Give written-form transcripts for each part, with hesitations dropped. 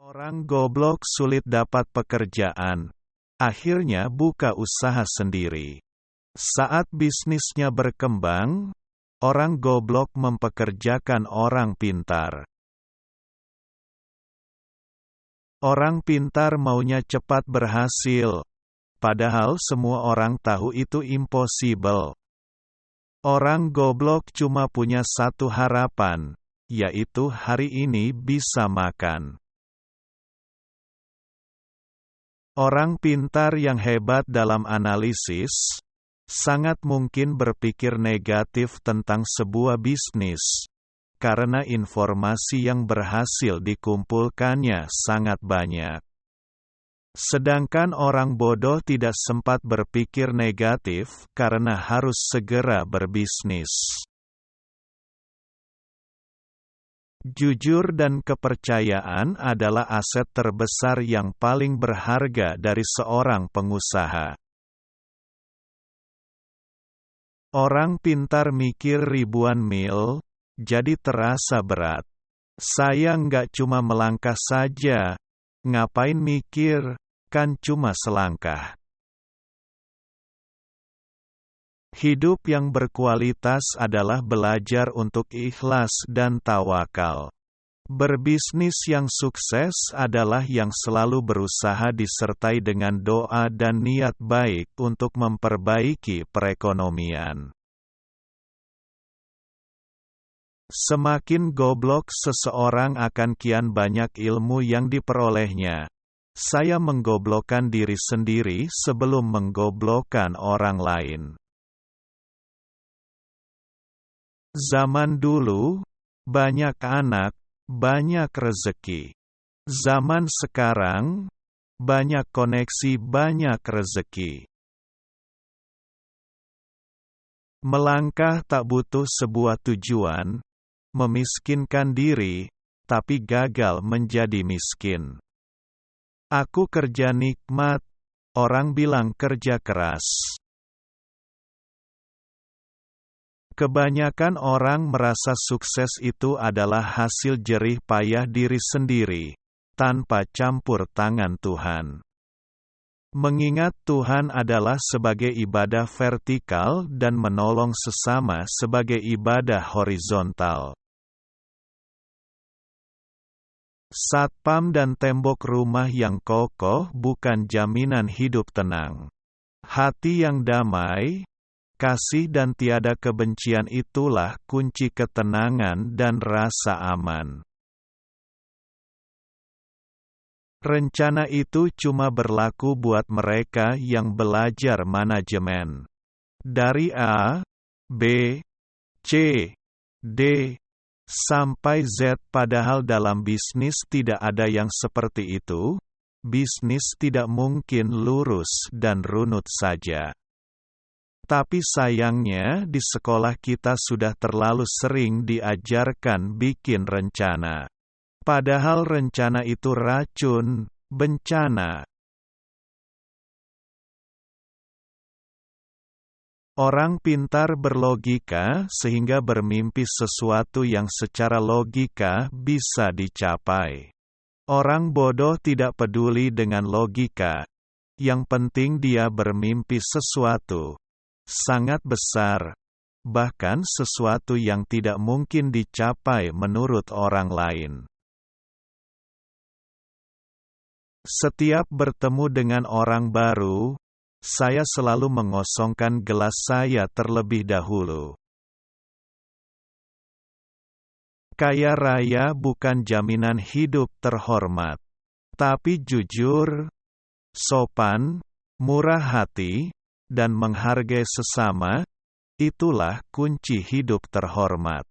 Orang goblok sulit dapat pekerjaan. Akhirnya buka usaha sendiri. Saat bisnisnya berkembang, orang goblok mempekerjakan orang pintar. Orang pintar maunya cepat berhasil, padahal semua orang tahu itu impossible. Orang goblok cuma punya satu harapan, yaitu hari ini bisa makan. Orang pintar yang hebat dalam analisis, sangat mungkin berpikir negatif tentang sebuah bisnis, karena informasi yang berhasil dikumpulkannya sangat banyak. Sedangkan orang bodoh tidak sempat berpikir negatif karena harus segera berbisnis. Jujur dan kepercayaan adalah aset terbesar yang paling berharga dari seorang pengusaha. Orang pintar mikir ribuan mil, jadi terasa berat. Saya nggak cuma melangkah saja, ngapain mikir, kan cuma selangkah. Hidup yang berkualitas adalah belajar untuk ikhlas dan tawakal. Berbisnis yang sukses adalah yang selalu berusaha disertai dengan doa dan niat baik untuk memperbaiki perekonomian. Semakin goblok seseorang akan kian banyak ilmu yang diperolehnya. Saya menggoblokkan diri sendiri sebelum menggoblokkan orang lain. Zaman dulu, banyak anak, banyak rezeki. Zaman sekarang, banyak koneksi, banyak rezeki. Melangkah tak butuh sebuah tujuan, memiskinkan diri, tapi gagal menjadi miskin. Aku kerja nikmat, orang bilang kerja keras. Kebanyakan orang merasa sukses itu adalah hasil jerih payah diri sendiri, tanpa campur tangan Tuhan. Mengingat Tuhan adalah sebagai ibadah vertikal dan menolong sesama sebagai ibadah horizontal. Satpam dan tembok rumah yang kokoh bukan jaminan hidup tenang. Hati yang damai, kasih dan tiada kebencian itulah kunci ketenangan dan rasa aman. Rencana itu cuma berlaku buat mereka yang belajar manajemen. Dari A, B, C, D, sampai Z, padahal dalam bisnis tidak ada yang seperti itu. Bisnis tidak mungkin lurus dan runut saja. Tapi sayangnya di sekolah kita sudah terlalu sering diajarkan bikin rencana. Padahal rencana itu racun, bencana. Orang pintar berlogika sehingga bermimpi sesuatu yang secara logika bisa dicapai. Orang bodoh tidak peduli dengan logika. Yang penting dia bermimpi sesuatu sangat besar, bahkan sesuatu yang tidak mungkin dicapai menurut orang lain. Setiap bertemu dengan orang baru, saya selalu mengosongkan gelas saya terlebih dahulu. Kaya raya bukan jaminan hidup terhormat, tapi jujur, sopan, murah hati, dan menghargai sesama, itulah kunci hidup terhormat.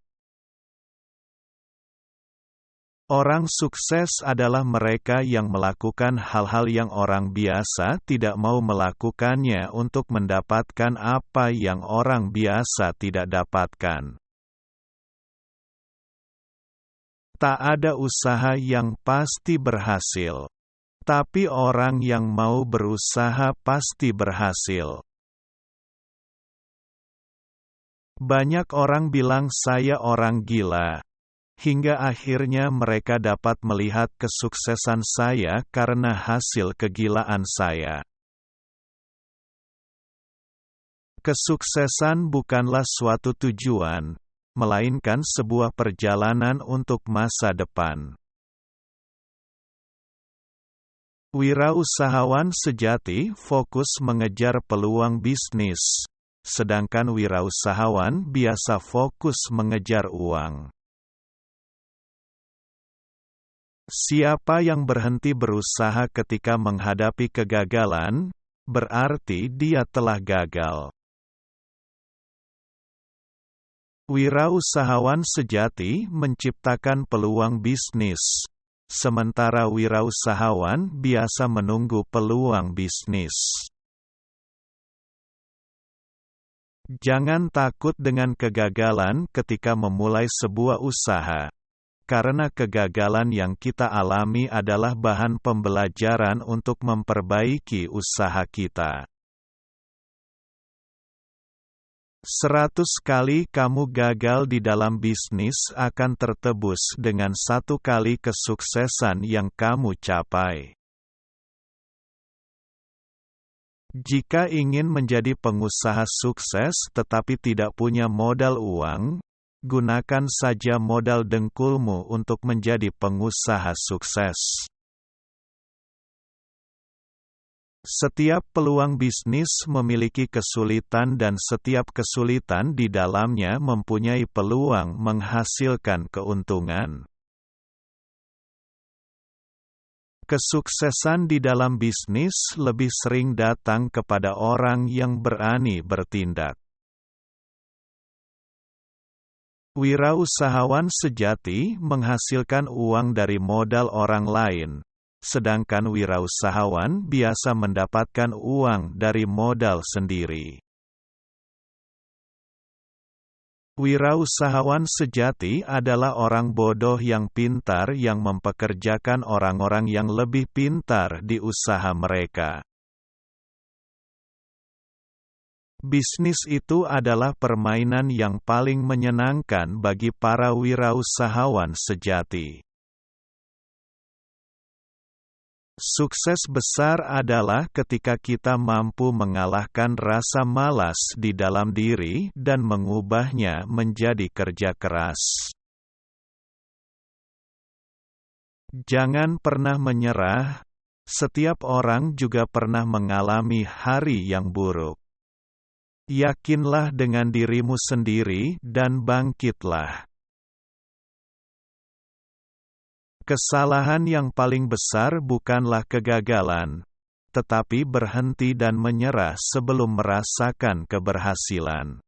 Orang sukses adalah mereka yang melakukan hal-hal yang orang biasa tidak mau melakukannya untuk mendapatkan apa yang orang biasa tidak dapatkan. Tak ada usaha yang pasti berhasil. Tapi orang yang mau berusaha pasti berhasil. Banyak orang bilang saya orang gila. hingga akhirnya mereka dapat melihat kesuksesan saya karena hasil kegilaan saya. Kesuksesan bukanlah suatu tujuan, melainkan sebuah perjalanan untuk masa depan. Wirausahawan sejati fokus mengejar peluang bisnis, sedangkan wirausahawan biasa fokus mengejar uang. Siapa yang berhenti berusaha ketika menghadapi kegagalan, berarti dia telah gagal. Wirausahawan sejati menciptakan peluang bisnis, sementara wirausahawan biasa menunggu peluang bisnis. Jangan takut dengan kegagalan ketika memulai sebuah usaha. Karena kegagalan yang kita alami adalah bahan pembelajaran untuk memperbaiki usaha kita. 100 kali kamu gagal di dalam bisnis akan tertebus dengan 1 kali kesuksesan yang kamu capai. Jika ingin menjadi pengusaha sukses tetapi tidak punya modal uang, gunakan saja modal dengkulmu untuk menjadi pengusaha sukses. Setiap peluang bisnis memiliki kesulitan dan setiap kesulitan di dalamnya mempunyai peluang menghasilkan keuntungan. Kesuksesan di dalam bisnis lebih sering datang kepada orang yang berani bertindak. Wirausahawan sejati menghasilkan uang dari modal orang lain, sedangkan wirausahawan biasa mendapatkan uang dari modal sendiri. Wirausahawan sejati adalah orang bodoh yang pintar yang mempekerjakan orang-orang yang lebih pintar di usaha mereka. Bisnis itu adalah permainan yang paling menyenangkan bagi para wirausahawan sejati. Sukses besar adalah ketika kita mampu mengalahkan rasa malas di dalam diri dan mengubahnya menjadi kerja keras. Jangan pernah menyerah. Setiap orang juga pernah mengalami hari yang buruk. Yakinlah dengan dirimu sendiri dan bangkitlah. Kesalahan yang paling besar bukanlah kegagalan, tetapi berhenti dan menyerah sebelum merasakan keberhasilan.